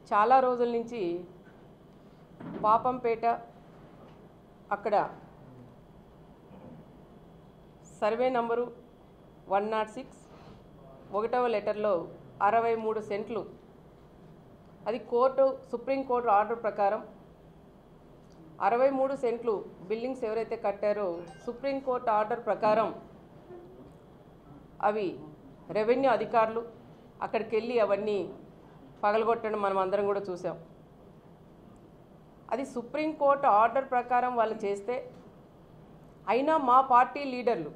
చాలా రోజుల నుంచి పాపంపేట అక్కడ సర్వే నంబరు 106 ఒకటవ లెటర్లో 63 సెంట్లు అది సుప్రీంకోర్టు ఆర్డర్ ప్రకారం 63 సెంట్లు బిల్డింగ్స్ ఎవరైతే కట్టారో సుప్రీంకోర్టు ఆర్డర్ ప్రకారం అవి రెవెన్యూ అధికారులు అక్కడికి వెళ్ళి అవన్నీ పగలగొట్టడం మనం అందరం కూడా చూసాం. అది సుప్రీంకోర్టు ఆర్డర్ ప్రకారం వాళ్ళు చేస్తే అయినా మా పార్టీ లీడర్లు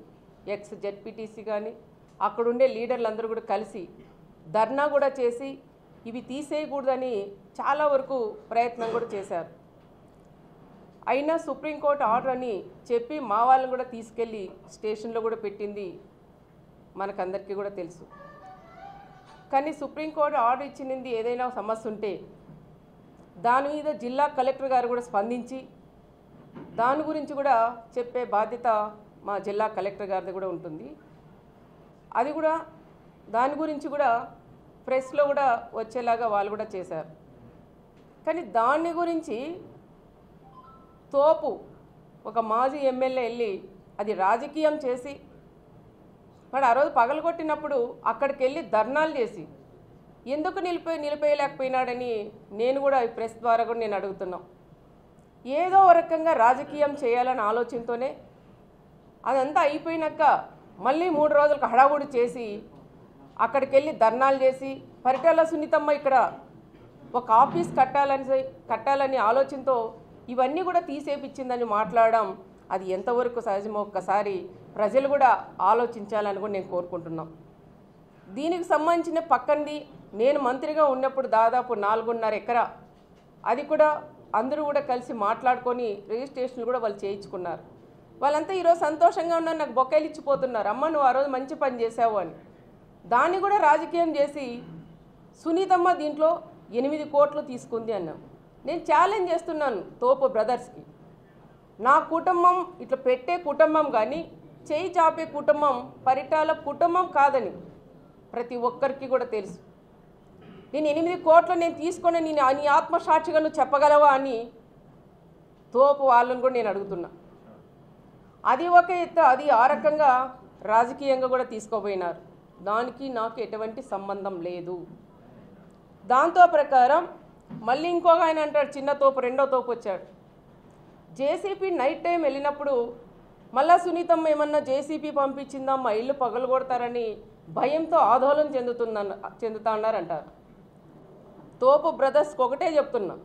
ఎక్స్ జెడ్పీటీసీ కానీ అక్కడుండే లీడర్లు అందరూ కూడా కలిసి ధర్నా కూడా చేసి ఇవి తీసేయకూడదని చాలా వరకు ప్రయత్నం కూడా చేశారు. అయినా సుప్రీంకోర్టు ఆర్డర్ అని చెప్పి మా వాళ్ళని కూడా తీసుకెళ్ళి స్టేషన్లో కూడా పెట్టింది మనకందరికీ కూడా తెలుసు. కానీ సుప్రీంకోర్టు ఆర్డర్ ఇచ్చినది ఏదైనా సమస్య ఉంటే దాని మీద జిల్లా కలెక్టర్ గారు కూడా స్పందించి దాని గురించి కూడా చెప్పే బాధ్యత మా జిల్లా కలెక్టర్ గారిది కూడా ఉంటుంది. అది కూడా దాని గురించి కూడా ప్రెస్లో కూడా వచ్చేలాగా వాళ్ళు కూడా చేశారు. కానీ దాని గురించి తోపు ఒక మాజీ ఎమ్మెల్యే వెళ్ళి అది రాజకీయం చేసి మరి ఆ రోజు పగలగొట్టినప్పుడు అక్కడికి వెళ్ళి ధర్నాలు చేసి ఎందుకు నిలిపేయలేకపోయినాడని నేను కూడా ఈ ప్రెస్ ద్వారా కూడా నేను అడుగుతున్నాం. ఏదో ఒక రకంగా రాజకీయం చేయాలనే ఆలోచనతోనే అదంతా అయిపోయినాక మళ్ళీ 3 రోజులకు హడావుడి చేసి అక్కడికి వెళ్ళి ధర్నాలు చేసి పరిటాల సునీతమ్మ ఇక్కడ ఒక ఆఫీస్ కట్టాలని ఆలోచనతో ఇవన్నీ కూడా తీసేపించిందని మాట్లాడడం అది ఎంతవరకు సహజమో ఒక్కసారి ప్రజలు కూడా ఆలోచించాలని కూడా నేను కోరుకుంటున్నాం. దీనికి సంబంధించిన పక్కనది నేను మంత్రిగా ఉన్నప్పుడు దాదాపు 4.5 ఎకరా అది కూడా అందరూ కూడా కలిసి మాట్లాడుకొని రిజిస్ట్రేషన్లు కూడా వాళ్ళు చేయించుకున్నారు. వాళ్ళంతా ఈరోజు సంతోషంగా ఉన్నారు, నాకు బొకేలు ఇచ్చిపోతున్నారు, అమ్మ నువ్వు ఆ రోజు మంచి పని చేసావు అని. దాన్ని కూడా రాజకీయం చేసి సునీతమ్మ దీంట్లో 8 కోట్లు తీసుకుంది అన్నాం. నేను ఛాలెంజ్ చేస్తున్నాను తోపు బ్రదర్స్కి, నా కుటుంబం ఇట్లా పెట్టే కుటుంబం కానీ చేయి చాపే కుటుంబం పరిటాల కుటుంబం కాదని ప్రతి ఒక్కరికి కూడా తెలుసు. నేను 8 కోట్లు నేను తీసుకొని నేను నీ ఆత్మసాక్షిగా నువ్వు చెప్పగలవా అని తోపు వాళ్ళని కూడా నేను అడుగుతున్నా. అది ఒక ఎత్తు, అది ఆ రకంగా రాజకీయంగా కూడా తీసుకోపోయినారు. దానికి నాకు ఎటువంటి సంబంధం లేదు. దాంతో ప్రకారం మళ్ళీ ఇంకొక ఆయన అంటాడు, చిన్న తోపు రెండో తోపు వచ్చాడు. జేసీపీ నైట్ టైం వెళ్ళినప్పుడు మళ్ళా సునీతమ్మ ఏమన్నా జేసీపీ పంపించిందా మా ఇల్లు పగలగొడతారని భయంతో ఆందోళన చెందుతా ఉన్నారంటారు. తోపు బ్రదర్స్కి ఒకటే చెప్తున్నా,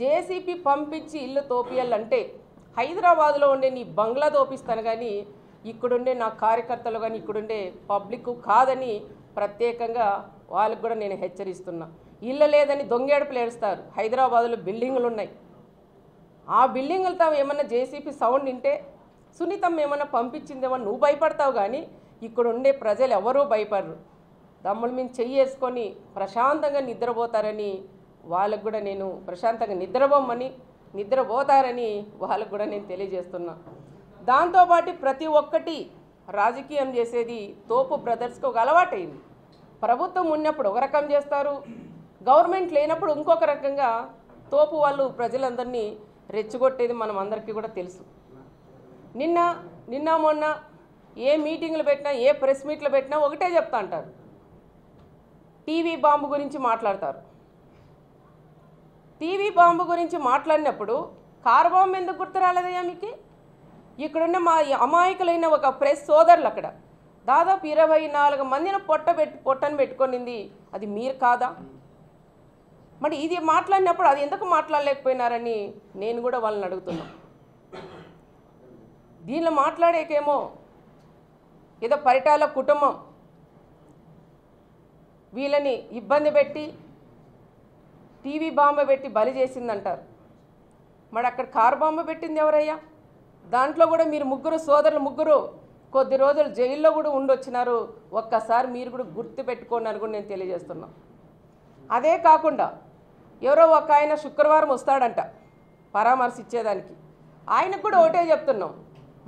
జేసీపీ పంపించి ఇల్లు తోపియాలంటే హైదరాబాద్లో ఉండే నీ బంగ్లా తోపిస్తాను కానీ ఇక్కడుండే నా కార్యకర్తలు కానీ ఇక్కడుండే పబ్లిక్ కాదని ప్రత్యేకంగా వాళ్ళకు కూడా నేను హెచ్చరిస్తున్నా. ఇల్లు లేదని దొంగేడుపులు ఏడుస్తారు. హైదరాబాద్లో బిల్డింగులు ఉన్నాయి, ఆ బిల్డింగులతో ఏమన్నా జేసీపీ సౌండ్ వింటే సునీతమ్మ ఏమన్నా పంపించిందేమో నువ్వు భయపడతావు కానీ ఇక్కడ ఉండే ప్రజలు ఎవరూ భయపడరు. దమ్ముల మీద చెయ్యేసుకొని ప్రశాంతంగా నిద్రపోతారని వాళ్ళకు కూడా నేను ప్రశాంతంగా నిద్రపోతారని వాళ్ళకు కూడా నేను తెలియజేస్తున్నా. దాంతోపాటు ప్రతి ఒక్కటి రాజకీయం చేసేది తోపు బ్రదర్స్కి ఒక అలవాటైంది. ప్రభుత్వం ఉన్నప్పుడు ఒక రకం చేస్తారు, గవర్నమెంట్ లేనప్పుడు ఇంకొక రకంగా తోపు వాళ్ళు ప్రజలందరినీ రెచ్చగొట్టేది మనం అందరికీ కూడా తెలుసు. నిన్న మొన్న ఏ మీటింగ్లు పెట్టినా ఏ ప్రెస్ మీట్లు పెట్టినా ఒకటే చెప్తా అంటారు, టీవీ బాంబు గురించి మాట్లాడతారు. టీవీ బాంబు గురించి మాట్లాడినప్పుడు కారు బాంబు ఎందుకు గుర్తు రాలేదయ్యా మీకు? ఇక్కడున్న మా అమాయకులైన ఒక ప్రెస్ సోదరులు అక్కడ దాదాపు 24 మందిని పొట్టను పెట్టుకొనింది అది మీరు కాదా? మరి ఇది మాట్లాడినప్పుడు అది ఎందుకు మాట్లాడలేకపోయినారని నేను కూడా వాళ్ళని అడుగుతున్నా. దీనిలో మాట్లాడేకేమో ఏదో పరిటాల కుటుంబం వీళ్ళని ఇబ్బంది పెట్టి టీవీ బాంబు పెట్టి బలి చేసిందంటారు. మరి అక్కడ కారు బాంబు పెట్టింది ఎవరయ్యా? దాంట్లో కూడా మీరు సోదరులు కొద్ది రోజులు జైల్లో కూడా ఉండొచ్చినారు. ఒక్కసారి మీరు కూడా గుర్తు పెట్టుకోండి కూడా నేను తెలియజేస్తున్నా. అదే కాకుండా ఎవరో ఒక ఆయన శుక్రవారం వస్తాడంట పరామర్శించేదానికి. ఆయనకు కూడా ఒకటే చెప్తున్నాం,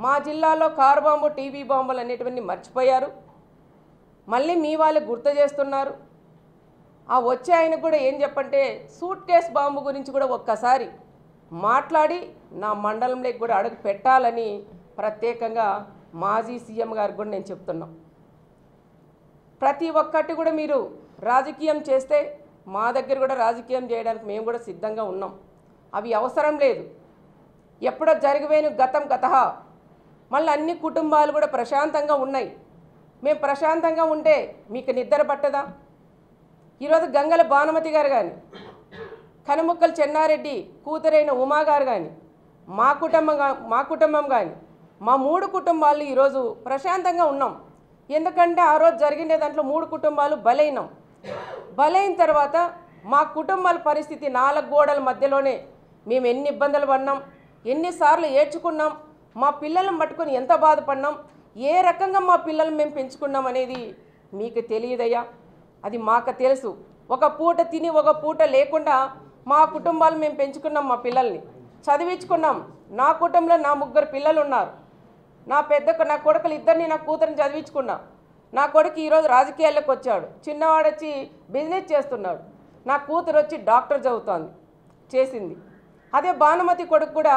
మా జిల్లాలో కారు బాంబు టీవీ బాంబులు అనేటివన్నీ మర్చిపోయారు, మళ్ళీ మీ వాళ్ళు గుర్తు చేస్తున్నారు. ఆ వచ్చే ఆయనకు కూడా ఏం చెప్పంటే సూట్ కేస్ బాంబు గురించి కూడా ఒక్కసారి మాట్లాడి నా మండలంలోకి కూడా అడుగు పెట్టాలని ప్రత్యేకంగా మాజీ సీఎం గారికి కూడా నేను చెప్తున్నాను. ప్రతి ఒక్కటి కూడా మీరు రాజకీయం చేస్తే మా దగ్గర కూడా రాజకీయం చేయడానికి మేము కూడా సిద్ధంగా ఉన్నాం. అవి అవసరం లేదు. ఎప్పుడో జరిగిపోయిన గతం గతహ. మళ్ళీ అన్ని కుటుంబాలు కూడా ప్రశాంతంగా ఉన్నాయి. మేము ప్రశాంతంగా ఉంటే మీకు నిద్ర పట్టదా? ఈరోజు గంగల భానుమతి గారు కానీ, కనుముక్కల చెన్నారెడ్డి కూతురైన ఉమా గారు కానీ, మా కుటుంబం కానీ, మా 3 కుటుంబాలు ఈరోజు ప్రశాంతంగా ఉన్నాం. ఎందుకంటే ఆ రోజు జరిగిన దాంట్లో 3 కుటుంబాలు బలైనాం. బలైన తర్వాత మా కుటుంబాల పరిస్థితి 4 గోడల మధ్యలోనే మేము ఎన్ని ఇబ్బందులు పడినాం, ఎన్నిసార్లు ఏడ్చుకున్నాం, మా పిల్లలను పట్టుకొని ఎంత బాధపడినాం, ఏ రకంగా మా పిల్లలు మేము పెంచుకున్నాం అనేది మీకు తెలియదయ్యా. అది మాకు తెలుసు. ఒక పూట తిని ఒక పూట లేకుండా మా కుటుంబాలు మేము పెంచుకున్నాం. మా పిల్లల్ని చదివించుకున్నాం. నా కుటుంబంలో నా 3 పిల్లలు ఉన్నారు. నా కొడుకులు ఇద్దరిని నా కూతురిని చదివించుకున్నా. నా కొడుకు ఈరోజు రాజకీయాల్లోకి వచ్చాడు. చిన్నవాడు వచ్చి బిజినెస్ చేస్తున్నాడు. నా కూతురు వచ్చి డాక్టర్ చదువుతోంది, చేసింది. అదే భానుమతి కొడుకు కూడా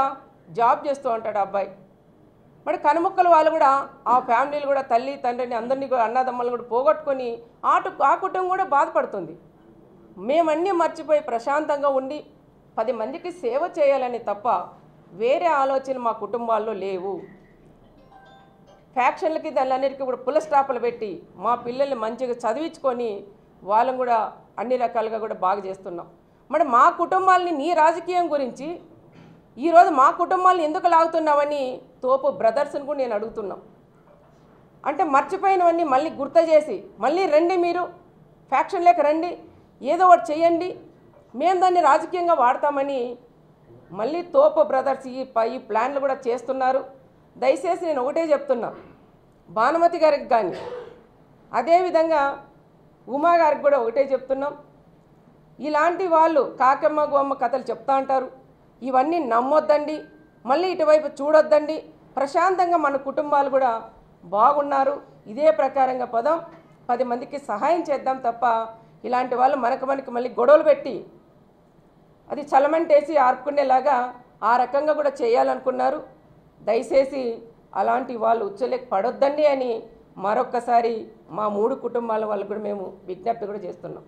జాబ్ చేస్తూ ఉంటాడు అబ్బాయి. మరి కనుముక్కలు వాళ్ళు కూడా ఆ ఫ్యామిలీలు కూడా తల్లి తండ్రిని అందరినీ కూడా అన్నదమ్మలను కూడా పోగొట్టుకొని ఆ కుటుంబం కూడా బాధపడుతుంది. మేమన్నీ మర్చిపోయి ప్రశాంతంగా ఉండి 10 మందికి సేవ చేయాలని తప్ప వేరే ఆలోచనలు మా కుటుంబాల్లో లేవు. ఫ్యాక్షన్లకి దానిలన్నిటికీ కూడా పుల్ల స్టాపులు పెట్టి మా పిల్లల్ని మంచిగా చదివించుకొని వాళ్ళని కూడా అన్ని రకాలుగా కూడా బాగా చేస్తున్నాం. మరి మా కుటుంబాలని నీ రాజకీయం గురించి ఈరోజు మా కుటుంబాలను ఎందుకు లాగుతున్నావని తోపు బ్రదర్స్ని కూడా నేను అడుగుతున్నాం. అంటే మర్చిపోయినవన్నీ మళ్ళీ గుర్తు చేసి మళ్ళీ రండి, మీరు ఫ్యాక్షన్లోకి రండి, ఏదో ఒకటి చేయండి, మేము దాన్ని రాజకీయంగా వాడతామని మళ్ళీ తోపు బ్రదర్స్ ఈ ప్లాన్లు కూడా చేస్తున్నారు. దయచేసి నేను ఒకటే చెప్తున్నా, భానుమతి గారికి కానీ అదేవిధంగా ఉమా గారికి కూడా ఒకటే చెప్తున్నాం. ఇలాంటి వాళ్ళు కాకమ్మ గోమ్మ కథలు చెప్తా అంటారు. ఇవన్నీ నమ్మొద్దండి, మళ్ళీ ఇటువైపు చూడొద్దండి. ప్రశాంతంగా మన కుటుంబాలు కూడా బాగున్నారు. ఇదే ప్రకారంగా 10 మందికి సహాయం చేద్దాం తప్ప ఇలాంటి వాళ్ళు మనకి మళ్ళీ గొడవలు పెట్టి అది చలమంటేసి ఆర్పుకునేలాగా ఆ రకంగా కూడా చేయాలనుకున్నారు. దయచేసి అలాంటి వాళ్ళు ఉచ్చలేక పడొద్దండి అని మరొక్కసారి మా 3 కుటుంబాల వాళ్ళు కూడా మేము విజ్ఞప్తి కూడా చేస్తున్నాం.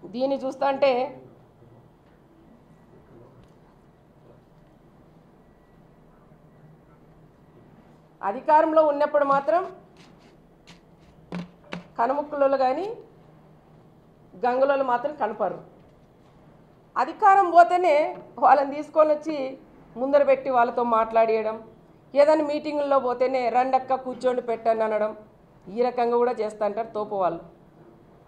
దీన్ని చూస్తుంటే అధికారంలో ఉన్నప్పుడు మాత్రం కనుముక్కులలో కానీ గంగులలో మాత్రం కనపరు. అధికారం పోతేనే వాళ్ళని తీసుకొని వచ్చి ముందర పెట్టి వాళ్ళతో మాట్లాడేయడం, ఏదైనా మీటింగుల్లో పోతేనే రండక్క కూర్చోండి పెట్టండి అనడం, ఈ రకంగా కూడా చేస్తుంటారు తోపు వాళ్ళు.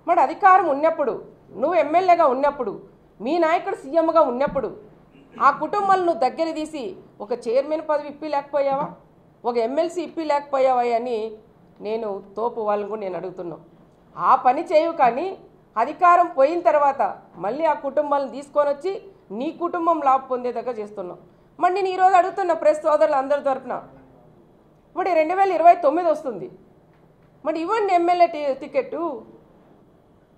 మరి అధికారం ఉన్నప్పుడు, నువ్వు ఎమ్మెల్యేగా ఉన్నప్పుడు, మీ నాయకుడు సీఎంగా ఉన్నప్పుడు ఆ కుటుంబాలను నువ్వు దగ్గర తీసి ఒక చైర్మన్ పదవి ఇప్పి లేకపోయావా, ఒక ఎమ్మెల్సీ ఇప్పి లేకపోయావా అని నేను తోపు వాళ్ళని కూడా నేను అడుగుతున్నాను. ఆ పని చేయవు. కానీ అధికారం పోయిన తర్వాత మళ్ళీ ఆ కుటుంబాలను తీసుకొని వచ్చి నీ కుటుంబం లాభ పొందేదాకా చేస్తున్నావు. మరి నేను ఈరోజు అడుగుతున్నా ప్రెస్ సోదరులు అందరి తరపున, ఇప్పుడు 2029 వస్తుంది, మరి ఇవ్వండి ఎమ్మెల్యే టికెట్టు,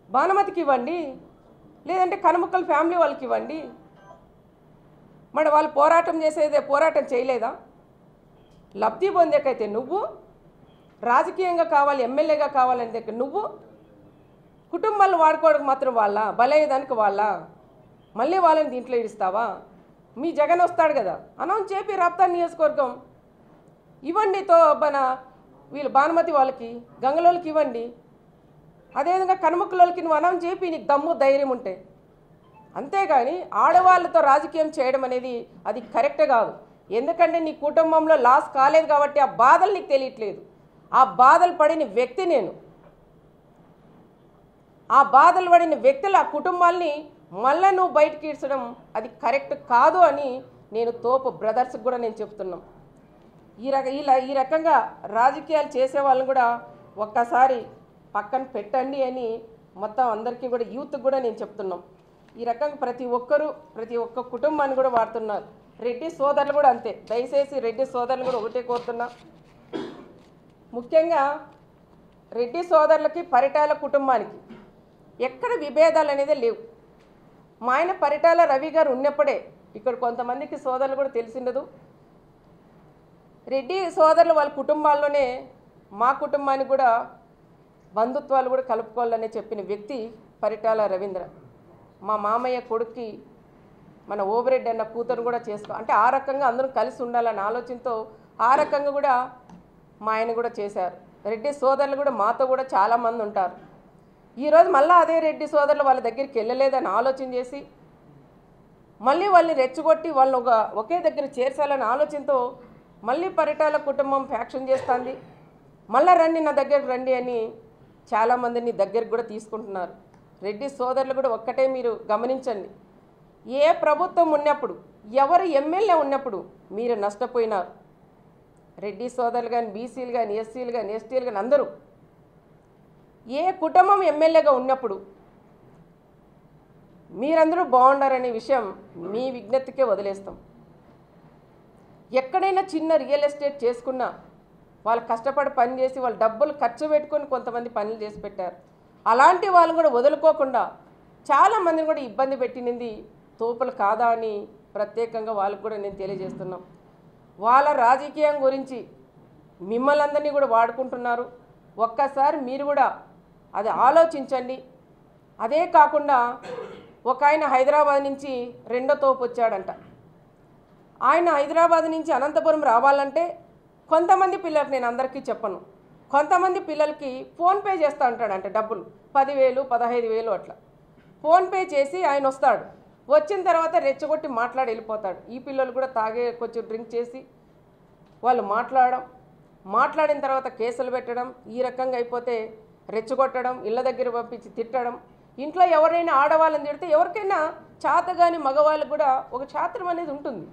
భానుమతికి ఇవ్వండి, లేదంటే కనుముక్కల ఫ్యామిలీ వాళ్ళకి ఇవ్వండి. మరి వాళ్ళు పోరాటం చేయలేదా? లబ్ధి పొందేకైతే నువ్వు, రాజకీయంగా కావాలి ఎమ్మెల్యేగా కావాలని దగ్గర నువ్వు, కుటుంబాలను వాడుకోవడానికి మాత్రం వాళ్ళ బలయ్యేదానికి వాళ్ళ మళ్ళీ వాళ్ళని దీంట్లో ఇస్తావా? మీ జగన్ వస్తాడు కదా, అనౌన్స్ చేపి రాప్తాడు నియోజకవర్గం ఇవ్వండి. వీళ్ళు భానుమతి వాళ్ళకి గంగలోళ్ళకి ఇవ్వండి. అదేవిధంగా కనుముక్కలోళ్ళకి నువ్వు అనౌన్స్ చేపి, నీకు దమ్ము ధైర్యం ఉంటే. అంతేగాని ఆడవాళ్ళతో రాజకీయం చేయడం అనేది అది కరెక్ట్ కాదు. ఎందుకంటే నీ కుటుంబంలో లాస్ కాలేదు కాబట్టి ఆ బాధలు నీకు తెలియట్లేదు. ఆ బాధలు పడిన వ్యక్తి నేను. ఆ బాధలు పడిన వ్యక్తులు ఆ కుటుంబాల్ని మళ్ళీ నువ్వు బయటకి ఇడ్చడం అది కరెక్ట్ కాదు అని నేను తోపు బ్రదర్స్కి కూడా నేను చెప్తున్నాం. ఈ రకంగా రాజకీయాలు చేసే వాళ్ళని కూడా ఒక్కసారి పక్కన పెట్టండి అని మొత్తం అందరికీ కూడా యూత్కి కూడా నేను చెప్తున్నాం. ఈ రకంగా ప్రతి ఒక్క కుటుంబాన్ని కూడా వాడుతున్నారు. రెడ్డి సోదరులు కూడా అంతే. దయచేసి రెడ్డి సోదరులు కూడా ఒకటే కోరుతున్నా, ముఖ్యంగా రెడ్డి సోదరులకి పరిటాల కుటుంబానికి ఎక్కడ విభేదాలు అనేది లేవు. మా ఆయన పరిటాల రవి గారు ఉన్నప్పుడే ఇక్కడ కొంతమందికి సోదరులు కూడా తెలిసిండదు. రెడ్డి సోదరులు వాళ్ళ కుటుంబాల్లోనే మా కుటుంబానికి కూడా బంధుత్వాలు కూడా కలుపుకోవాలని చెప్పిన వ్యక్తి పరిటాల రవీంద్ర. మా మామయ్య కొడుక్కి మన ఓబిరెడ్డి అన్న కూతురు కూడా చేసుకో అంటే ఆ రకంగా అందరూ కలిసి ఉండాలనే ఆలోచనతో ఆ రకంగా కూడా మా ఆయన కూడా చేశారు. రెడ్డి సోదరులు కూడా మాతో కూడా చాలామంది ఉంటారు. ఈరోజు మళ్ళీ అదే రెడ్డి సోదరులు వాళ్ళ దగ్గరికి వెళ్ళలేదని ఆలోచన చేసి మళ్ళీ వాళ్ళని రెచ్చగొట్టి వాళ్ళని ఒకే దగ్గర చేర్చాలనే ఆలోచనతో మళ్ళీ పరిటాల కుటుంబం ఫ్యాక్షన్ చేస్తుంది. మళ్ళీ రండి నా దగ్గరకు రండి అని చాలామందిని దగ్గరికి కూడా తీసుకుంటున్నారు. రెడ్డి సోదరులు కూడా ఒక్కటే మీరు గమనించండి, ఏ ప్రభుత్వం ఉన్నప్పుడు ఎవరు ఎమ్మెల్యే ఉన్నప్పుడు మీరు నష్టపోయినారు. రెడ్డి సోదరులు కానీ బీసీలు కానీ ఎస్సీలు కానీ ఎస్టీలు కానీ అందరూ ఏ కుటుంబం ఎమ్మెల్యేగా ఉన్నప్పుడు మీరందరూ బాగుండారనే విషయం మీ విజ్ఞతకే వదిలేస్తాం. ఎక్కడైనా చిన్న రియల్ ఎస్టేట్ చేసుకున్నా వాళ్ళు కష్టపడి పని చేసి వాళ్ళు డబ్బులు ఖర్చు పెట్టుకొని కొంతమంది పనులు చేసి పెట్టారు. అలాంటి వాళ్ళు కూడా వదులుకోకుండా చాలామందిని కూడా ఇబ్బంది పెట్టినది తోపులు కాదా అని ప్రత్యేకంగా వాళ్ళకు కూడా నేను తెలియజేస్తున్నాం. వాళ్ళ రాజకీయం గురించి మిమ్మల్ని అందరినీ కూడా వాడుకుంటున్నారు. ఒక్కసారి మీరు కూడా అది ఆలోచించండి. అదే కాకుండా ఒక ఆయన హైదరాబాద్ నుంచి రెండో తోపు వచ్చాడంట. ఆయన హైదరాబాద్ నుంచి అనంతపురం రావాలంటే కొంతమంది పిల్లలకు, నేను అందరికీ చెప్పను, కొంతమంది పిల్లలకి ఫోన్పే చేస్తూ ఉంటాడంట డబ్బులు 10,000 15,000 అట్లా ఫోన్పే చేసి ఆయన వస్తాడు. వచ్చిన తర్వాత రెచ్చగొట్టి మాట్లాడి వెళ్ళిపోతాడు. ఈ పిల్లలు కూడా తాగే కొంచెం డ్రింక్ చేసి వాళ్ళు మాట్లాడిన తర్వాత కేసులు పెట్టడం, ఈ రకంగా అయిపోతే రెచ్చగొట్టడం, ఇళ్ళ దగ్గర పంపించి తిట్టడం. ఇంట్లో ఎవరైనా ఆడవాళ్ళని తిడితే ఎవరికైనా చాతగాని మగవాళ్ళకు కూడా ఒక చాత్రం అనేది ఉంటుంది.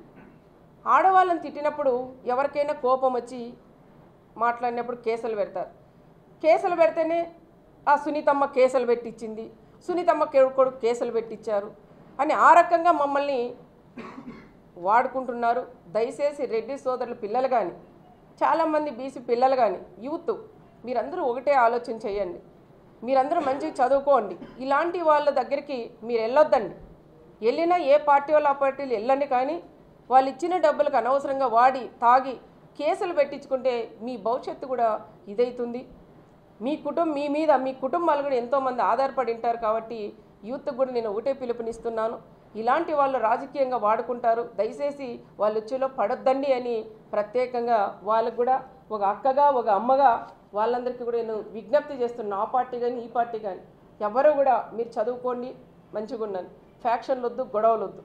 ఆడవాళ్ళని తిట్టినప్పుడు ఎవరికైనా కోపం వచ్చి మాట్లాడినప్పుడు కేసులు పెడతారు. కేసులు పెడితేనే ఆ సునీతమ్మ కేసులు పెట్టించింది, సునీతమ్మ కొడుకు కేసులు పెట్టించారు అని ఆ రకంగా మమ్మల్ని వాడుకుంటున్నారు. దయచేసి రెడ్డి సోదరుల పిల్లలు కానీ చాలామంది బీసీ పిల్లలు కానీ యూత్ మీరందరూ ఒకటే ఆలోచన చేయండి. మీరందరూ మంచిగా చదువుకోండి. ఇలాంటి వాళ్ళ దగ్గరికి మీరు వెళ్ళొద్దండి. వెళ్ళినా ఏ పార్టీ వాళ్ళు ఆ పార్టీలు వెళ్ళండి, కానీ వాళ్ళు ఇచ్చిన డబ్బులకు అనవసరంగా వాడి తాగి కేసులు పెట్టించుకుంటే మీ భవిష్యత్తు కూడా ఇదవుతుంది. మీ కుటుంబాలు కూడా ఎంతోమంది ఆధారపడి ఉంటారు. కాబట్టి యూత్కి కూడా నేను ఒకటే పిలుపునిస్తున్నాను, ఇలాంటి వాళ్ళు రాజకీయంగా వాడుకుంటారు, దయచేసి వాళ్ళ ఉచ్చులో పడొద్దండి అని ప్రత్యేకంగా వాళ్ళకు కూడా ఒక అక్కగా ఒక అమ్మగా వాళ్ళందరికీ కూడా నేను విజ్ఞప్తి చేస్తున్నాను. ఆ పార్టీ కానీ ఈ పార్టీ కానీ ఎవరు కూడా మీరు చదువుకోండి, మంచిగా ఉండండి. ఫ్యాక్షన్లు వద్దు, గొడవలు వద్దు.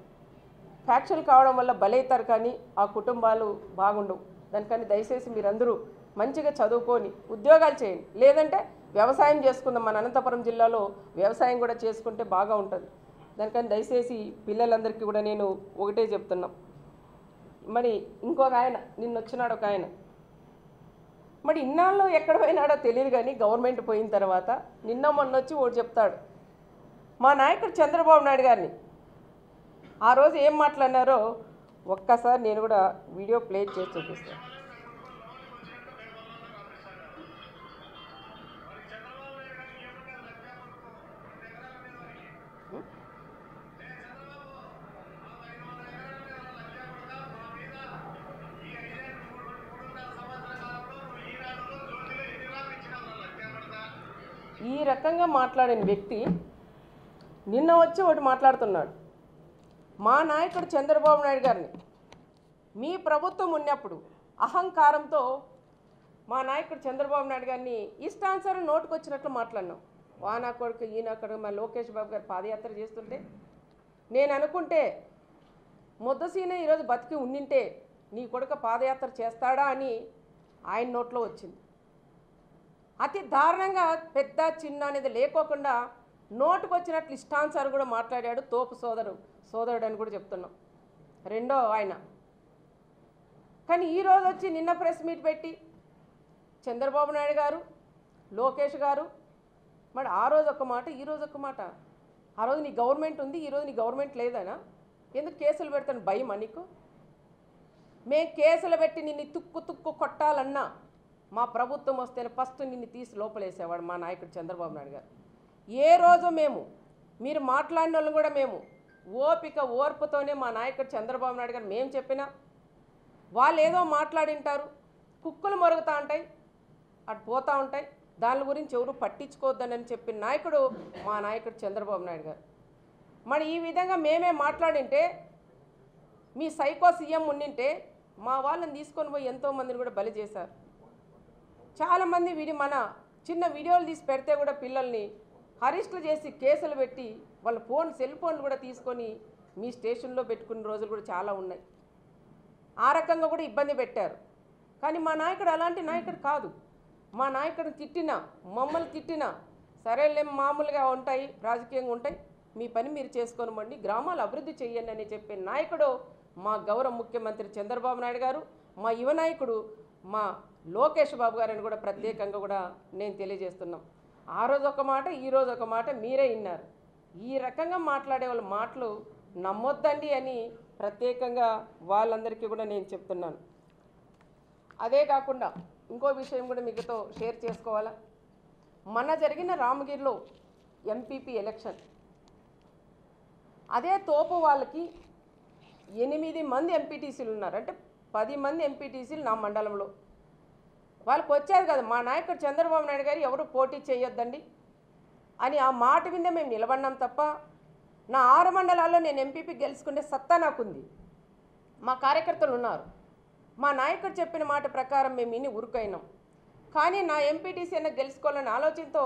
ఫ్యాక్షన్ కావడం వల్ల బలవుతారు కానీ ఆ కుటుంబాలు బాగుండవు. దానికని దయచేసి మీరందరూ మంచిగా చదువుకొని ఉద్యోగాలు చేయండి. లేదంటే వ్యవసాయం చేసుకుందాం. మన అనంతపురం జిల్లాలో వ్యవసాయం కూడా చేసుకుంటే బాగా ఉంటుంది. దానికని దయచేసి పిల్లలందరికీ కూడా నేను ఒకటే చెప్తున్నాం. మరి ఇంకొక ఆయన నిన్న వచ్చినాడు, ఒక ఆయన మరి ఇన్నాళ్ళు ఎక్కడ పోయినాడో తెలియదు, కానీ గవర్నమెంట్ పోయిన తర్వాత నిన్న మొన్న వచ్చి ఒకటి చెప్తాడు. మా నాయకుడు చంద్రబాబు నాయుడు గారిని ఆ రోజు ఏం మాట్లాడినారో ఒక్కసారి నేను కూడా వీడియో ప్లే చేసి చూపిస్తాను. ఈ రకంగా మాట్లాడిన వ్యక్తి నిన్న వచ్చి ఒకటి మాట్లాడుతున్నాడు. మా నాయకుడు చంద్రబాబు నాయుడు గారిని మీ ప్రభుత్వం ఉన్నప్పుడు అహంకారంతో మా నాయకుడు చంద్రబాబు నాయుడు గారిని ఇష్టానుసారం నోటుకు వచ్చినట్లు మాట్లాడినాం. వానా కొడుకు ఈయన కొడుకు మా లోకేష్ బాబు గారు పాదయాత్ర చేస్తుంటే నేను అనుకుంటే ముద్దసీన ఈరోజు బతికి ఉండింటే నీ కొడుకు పాదయాత్ర చేస్తాడా అని ఆయన నోట్లో వచ్చింది. అతి దారుణంగా పెద్ద చిన్న అనేది లేకోకుండా నోటుకు వచ్చినట్లు ఇష్టానుసారం కూడా మాట్లాడాడు. తోపు సోదరుడు అని కూడా చెప్తున్నాం. రెండో ఆయన కానీ ఈరోజు వచ్చి నిన్న ప్రెస్ మీట్ పెట్టి చంద్రబాబు నాయుడు గారు, లోకేష్ గారు మరి ఆ రోజు ఒక మాట, ఈరోజు ఒక మాట. ఆ రోజు నీ గవర్నమెంట్ ఉంది, ఈరోజు నీ గవర్నమెంట్ లేదనా? ఎందుకు కేసులు పెడతాను భయమా నీకు? మేము కేసులు పెట్టి నిన్ను తుక్కు కొట్టాలన్నా మా ప్రభుత్వం వస్తేనే ఫస్ట్ నిన్ను తీసి లోపలేసేవాడు మా నాయకుడు చంద్రబాబు నాయుడు గారు. ఏ రోజు మేము మీరు మాట్లాడిన వాళ్ళు కూడా మేము ఓపిక ఓర్పుతోనే మా నాయకుడు చంద్రబాబు నాయుడు గారు మేము చెప్పినా వాళ్ళు ఏదో మాట్లాడింటారు, కుక్కలు మరుగుతూ ఉంటాయి, అటు పోతూ ఉంటాయి, దాని గురించి ఎవరు పట్టించుకోవద్దని చెప్పిన నాయకుడు మా నాయకుడు చంద్రబాబు నాయుడు గారు. మరి ఈ విధంగా మేమే మాట్లాడింటే మీ సైకో సీఎం ఉండింటే మా వాళ్ళని తీసుకొని పోయి ఎంతోమందిని కూడా బలి చేశారు. చాలామంది మన చిన్న వీడియోలు తీసి పెడితే కూడా పిల్లల్ని అరెస్టులు చేసి కేసులు పెట్టి వాళ్ళ సెల్ ఫోన్లు కూడా తీసుకొని మీ స్టేషన్లో పెట్టుకున్న రోజులు కూడా చాలా ఉన్నాయి. ఆ రకంగా కూడా ఇబ్బంది పెట్టారు. కానీ మా నాయకుడు అలాంటి నాయకుడు కాదు. మా నాయకుడు తిట్టినా మమ్మల్ని తిట్టినా సరేలే మామూలుగా ఉంటాయి, రాజకీయంగా ఉంటాయి, మీ పని మీరు చేసుకోనివ్వండి, గ్రామాలు అభివృద్ధి చెయ్యండి అని చెప్పే నాయకుడు మా గౌరవ ముఖ్యమంత్రి చంద్రబాబు నాయుడు గారు, మా యువ నాయకుడు మా లోకేష్ బాబు గారని కూడా ప్రత్యేకంగా కూడా నేను తెలియజేస్తున్నాం. ఆ రోజు ఒక మాట, ఈ రోజు ఒక మాట మీరే విన్నారు. ఈ రకంగా మాట్లాడే వాళ్ళ మాటలు నమ్మొద్దండి అని ప్రత్యేకంగా వాళ్ళందరికీ కూడా నేను చెప్తున్నాను. అదే కాకుండా ఇంకో విషయం కూడా మీతో షేర్ చేసుకోవాలా. మొన్న జరిగిన రామగిరిలో ఎంపీపీ ఎలక్షన్, అదే తోపు వాళ్ళకి 8 మంది ఎంపీటీసీలు ఉన్నారు, అంటే 10 మంది ఎంపీటీసీలు నా మండలంలో. వాళ్ళకి వచ్చారు కదా మా నాయకుడు చంద్రబాబు నాయుడు గారు ఎవరు పోటీ చేయొద్దండి అని ఆ మాట మీద మేము నిలబడినాం తప్ప నా 6 మండలాల్లో నేను ఎంపీపీ గెలుచుకునే సత్తా నాకుంది. మా కార్యకర్తలు ఉన్నారు. మా నాయకుడు చెప్పిన మాట ప్రకారం మేము ఇన్ని ఉరుకైనాం. కానీ నా ఎంపీటీసీ అయినా గెలుచుకోవాలనే ఆలోచనతో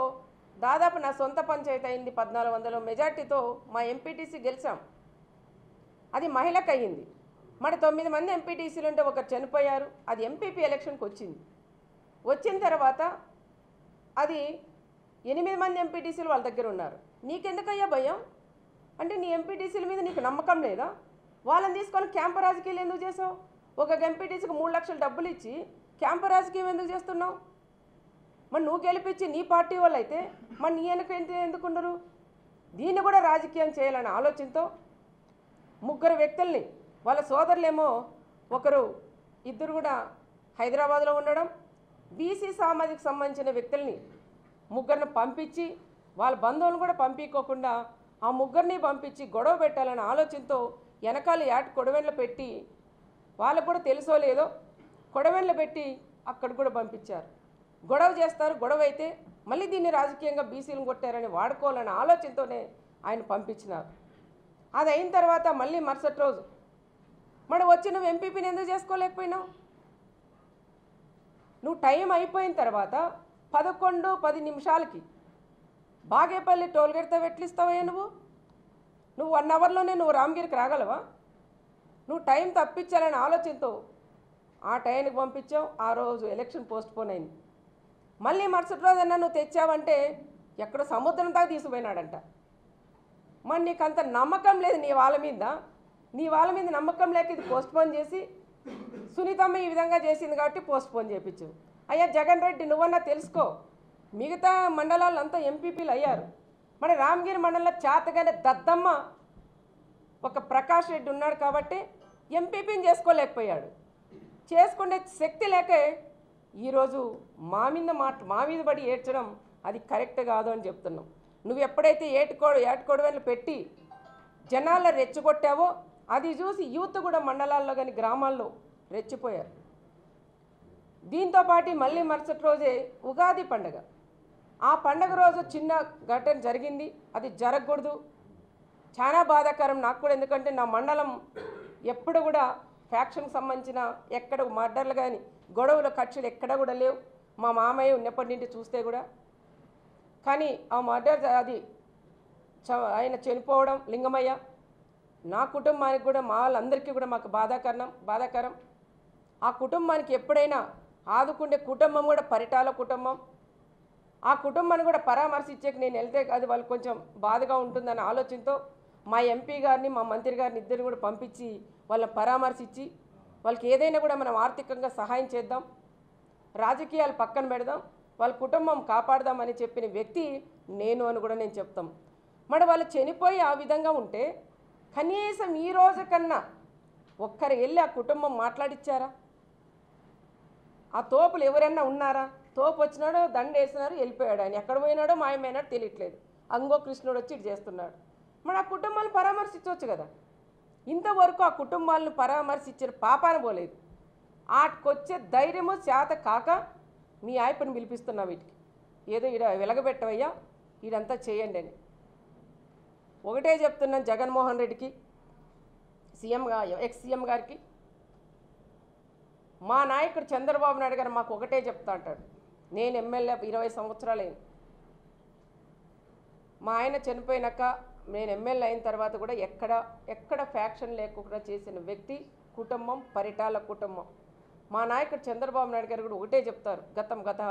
దాదాపు నా సొంత పంచాయతీ అయింది 1400 మెజార్టీతో మా ఎంపీటీసీ గెలిచాం. అది మహిళకు అయ్యింది. మరి 9 మంది ఎంపీటీసీలు ఉంటే ఒకరు చనిపోయారు. అది ఎంపీపీ ఎలక్షన్కి వచ్చింది. వచ్చిన తర్వాత అది 8 మంది ఎంపీటీసీలు వాళ్ళ దగ్గర ఉన్నారు. నీకెందుకయ్యా భయం అంటే నీ ఎంపీటీసీల మీద నీకు నమ్మకం లేదా? వాళ్ళని తీసుకొని క్యాంపు రాజకీయాలు ఎందుకు చేసావు? ఒక ఎంపీటీసీకి 3 లక్షలు డబ్బులు ఇచ్చి క్యాంపు రాజకీయం ఎందుకు చేస్తున్నావు? మరి నువ్వు గెలిపించి నీ పార్టీ వాళ్ళు అయితే మరి నీ వెనక ఎందుకున్నారు? దీన్ని కూడా రాజకీయం చేయాలనే ఆలోచనతో 3 వ్యక్తుల్ని, వాళ్ళ సోదరులేమో ఇద్దరు కూడా హైదరాబాద్లో ఉండడం, బీసీ సామాజిక సంబంధించిన వ్యక్తుల్ని 3 పంపించి వాళ్ళ బంధువులను కూడా పంపించుకోకుండా ఆ 3 పంపించి గొడవ పెట్టాలనే ఆలోచనతో వెనకాల కొడవెండ్లు పెట్టి, వాళ్ళకు కూడా తెలుసో లేదో కొడవెండ్లు పెట్టి అక్కడ కూడా పంపించారు. గొడవ చేస్తారు, గొడవ అయితే మళ్ళీ దీన్ని రాజకీయంగా బీసీలను కొట్టారని వాడుకోవాలనే ఆలోచనతోనే ఆయన పంపించినారు. అది అయిన తర్వాత మళ్ళీ మరుసటి రోజు మరి వచ్చి నువ్వు ఎంపీపీని ఎందుకు చేసుకోలేకపోయినావు? నువ్వు టైం అయిపోయిన తర్వాత 11:10 నిమిషాలకి బాగేపల్లి టోల్గేట్తో వెట్లిస్తావయ్యా నువ్వు 1 అవర్లోనే నువ్వు రామగిరికి రాగలవా? నువ్వు టైం తప్పించాలనే ఆలోచనతో ఆ టైంకి పంపించావు. ఆ రోజు ఎలక్షన్ పోస్ట్పోన్ అయింది. మళ్ళీ మరుసటి రోజన్నా నువ్వు తెచ్చావంటే ఎక్కడో సముద్రం దాకా తీసుకుపోయినాడంట. మరి నీకు అంత నమ్మకం లేదు నీ వాళ్ళ మీద నమ్మకం లేక ఇది పోస్ట్పోన్ చేసి సునీతమ్మ ఈ విధంగా చేసింది కాబట్టి పోస్ట్పోన్ చేయించు. అయ్యా జగన్ రెడ్డి, నువ్వన్నా తెలుసుకో, మిగతా మండలాలంతా ఎంపీపీలు అయ్యారు. మరి రామగిరి మండలంలో చేతగానే దద్దమ్మ ఒక ప్రకాష్ రెడ్డి ఉన్నాడు కాబట్టి ఎంపీపీని చేసుకోలేకపోయాడు. చేసుకునే శక్తి లేకే ఈరోజు మా మీద పడి ఏడ్చడం అది కరెక్ట్ కాదు అని చెప్తున్నాం. నువ్వు ఎప్పుడైతే ఏటుకోడవెన్లు పెట్టి జనాల్లో రెచ్చగొట్టావో అది చూసి యూత్ కూడా మండలాల్లో కానీ గ్రామాల్లో రెచ్చిపోయారు. దీంతోపాటు మళ్ళీ మరుసటి రోజే ఉగాది పండుగ. ఆ పండుగ రోజు చిన్న ఘటన జరిగింది, అది జరగకూడదు, చాలా బాధాకరం నాకు కూడా. ఎందుకంటే నా మండలం ఎప్పుడు కూడా ఫ్యాక్షన్కి సంబంధించిన ఎక్కడ మర్డర్లు కానీ గొడవలు ఖర్చులు ఎక్కడ కూడా లేవు. మా మామయ్య ఉన్నప్పటి నుండి చూస్తే కూడా. కానీ ఆ మర్డర్ ఆయన చనిపోవడం లింగమయ్య నా కుటుంబానికి కూడా మా వాళ్ళందరికీ కూడా మాకు బాధాకరం. ఆ కుటుంబానికి ఎప్పుడైనా ఆదుకుండే కుటుంబం కూడా పరిటాల కుటుంబం. ఆ కుటుంబాన్ని కూడా పరామర్శించేకి నేను వెళ్తే అది వాళ్ళు కొంచెం బాధగా ఉంటుందన్న ఆలోచనతో మా ఎంపీ గారిని మా మంత్రి గారిని ఇద్దరిని కూడా పంపించి వాళ్ళని పరామర్శించి వాళ్ళకి ఏదైనా కూడా మనం ఆర్థికంగా సహాయం చేద్దాం, రాజకీయాలు పక్కన పెడదాం, వాళ్ళ కుటుంబం కాపాడదామని చెప్పిన వ్యక్తి నేను అని కూడా నేను చెప్తాం. మరి వాళ్ళు చనిపోయి ఆ విధంగా ఉంటే కనీసం ఈ రోజు కన్నా ఒక్కరు వెళ్ళి ఆ కుటుంబం మాట్లాడిచ్చారా? ఆ తోపులు ఎవరైనా ఉన్నారా? తోపు వచ్చినాడో దండ వేసినారు వెళ్ళిపోయాడు, ఆయన ఎక్కడ పోయినాడో మాయమైనాడో తెలియట్లేదు. అంగో కృష్ణుడు వచ్చి ఇటు చేస్తున్నాడు. మరి ఆ కుటుంబాలను పరామర్శించవచ్చు కదా. ఇంతవరకు ఆ కుటుంబాలను పరామర్శించిన పాపాన పోలేదు. ఆటకొచ్చే ధైర్యము చేత కాక మీ ఆయపని పిలిపిస్తున్నా వీటికి ఏదో ఈడ వెలగబెట్టవయ్యా ఈడంతా చేయండి అని. ఒకటే చెప్తున్నాను జగన్మోహన్ రెడ్డికి, సీఎంగా ఎక్స్ సీఎం గారికి, మా నాయకుడు చంద్రబాబు నాయుడు గారు మాకు ఒకటే చెప్తా అంటాడు. నేను ఎమ్మెల్యే 20 సంవత్సరాలైంది. మా ఆయన చనిపోయినాక నేను ఎమ్మెల్యే అయిన తర్వాత కూడా ఎక్కడ ఫ్యాక్షన్ లేకుండా చేసిన వ్యక్తి కుటుంబం పరిటాల కుటుంబం. మా నాయకుడు చంద్రబాబు నాయుడు గారు కూడా ఒకటే చెప్తారు, గత